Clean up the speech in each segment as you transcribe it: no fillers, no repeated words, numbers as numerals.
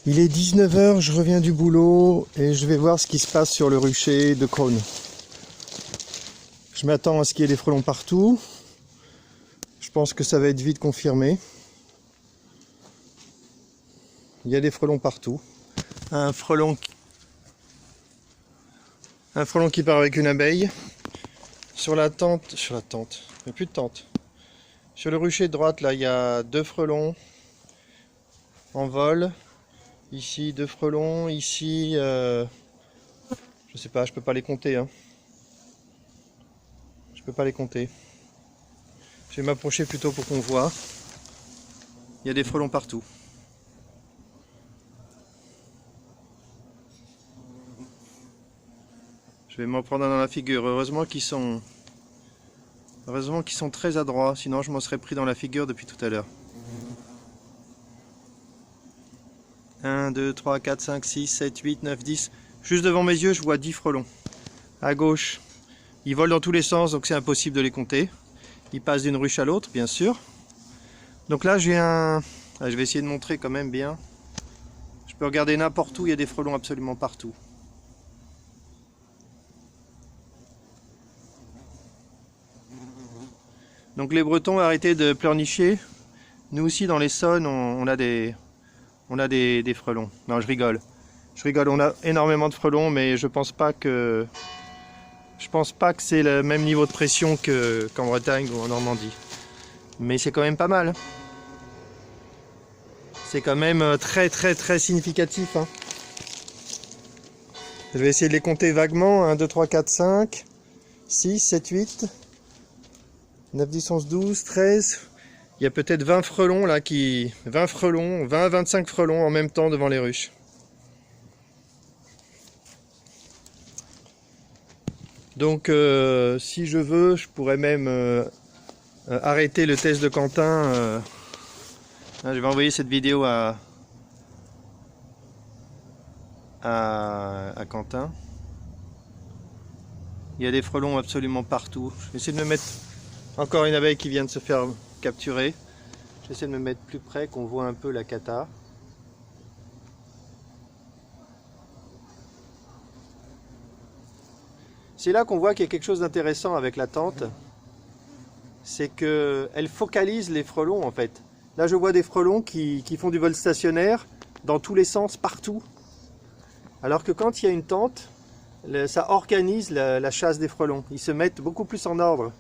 Il est 19 h, je reviens du boulot et je vais voir ce qui se passe sur le rucher de Crosne. Je m'attends à ce qu'il y ait des frelons partout. Je pense que ça va être vite confirmé. Il y a des frelons partout. Un frelon qui part avec une abeille. Sur la tente, il n'y a plus de tente. Sur le rucher de droite, là, il y a 2 frelons en vol. Ici, 2 frelons. Ici, je sais pas, je peux pas les compter. Hein. Je peux pas les compter. Je vais m'approcher plutôt pour qu'on voit. Il y a des frelons partout. Je vais m'en prendre un dans la figure. Heureusement qu'ils sont très adroits. Sinon, je m'en serais pris dans la figure depuis tout à l'heure. 1, 2, 3, 4, 5, 6, 7, 8, 9, 10. Juste devant mes yeux, je vois 10 frelons. À gauche, ils volent dans tous les sens, donc c'est impossible de les compter. Ils passent d'une ruche à l'autre, bien sûr. Donc là, j'ai un... je vais essayer de montrer quand même bien. Je peux regarder n'importe où, il y a des frelons absolument partout. Donc les Bretons, arrêtez de pleurnicher. Nous aussi, dans l'Essonne, on a des frelons. Non, je rigole. Je rigole, on a énormément de frelons, mais je pense pas que c'est le même niveau de pression qu'en Bretagne ou en Normandie. Mais c'est quand même pas mal. C'est quand même très très très significatif. Hein. Je vais essayer de les compter vaguement. 1, 2, 3, 4, 5, 6, 7, 8, 9, 10, 11, 12, 13... Il y a peut-être 20 frelons là 20 frelons, 20 à 25 frelons en même temps devant les ruches. Donc si je veux, je pourrais même arrêter le test de Quentin. Je vais envoyer cette vidéo à Quentin. Il y a des frelons absolument partout. Je vais essayer de me mettre... Encore une abeille qui vient de se faire capturer. J'essaie de me mettre plus près, qu'on voit un peu la cata. C'est là qu'on voit qu'il y a quelque chose d'intéressant avec la tente. C'est qu'elle focalise les frelons en fait. Là je vois des frelons qui font du vol stationnaire dans tous les sens, partout. Alors que quand il y a une tente, ça organise la chasse des frelons. Ils se mettent beaucoup plus en ordre.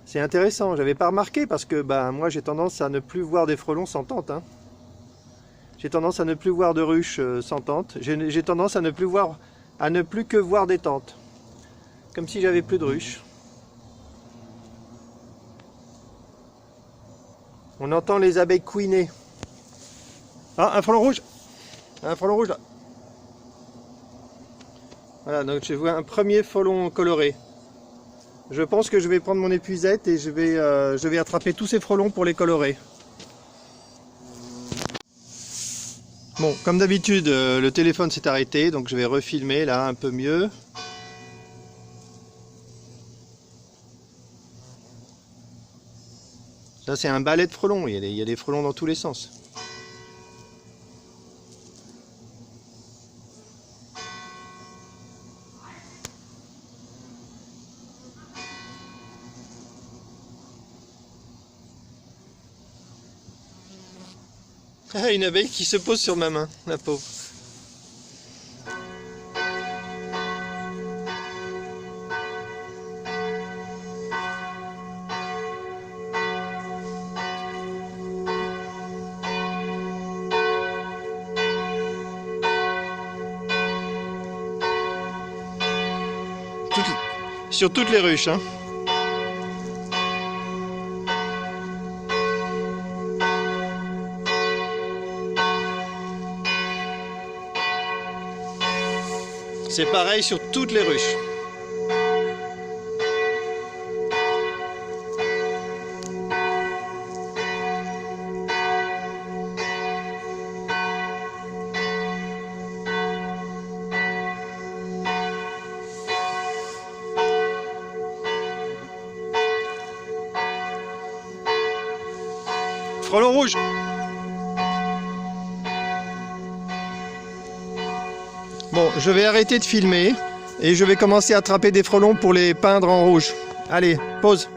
C'est intéressant, j'avais pas remarqué parce que moi j'ai tendance à ne plus voir des frelons sans tente. Hein. J'ai tendance à ne plus voir de ruches sans tente. J'ai tendance à ne plus que voir des tentes. Comme si j'avais plus de ruches. On entend les abeilles couiner. Ah, un frelon rouge! Un frelon rouge là! Voilà, donc je vois un premier frelon coloré. Je pense que je vais prendre mon épuisette et je vais attraper tous ces frelons pour les colorer. Bon, comme d'habitude, le téléphone s'est arrêté, donc je vais refilmer là un peu mieux. Là, c'est un balai de frelons, il y a des frelons dans tous les sens. Ah, une abeille qui se pose sur ma main, la pauvre. Sur toutes les ruches, hein. C'est pareil sur toutes les ruches. Frelon rouge. Bon, je vais arrêter de filmer et je vais commencer à attraper des frelons pour les peindre en rouge. Allez, pause.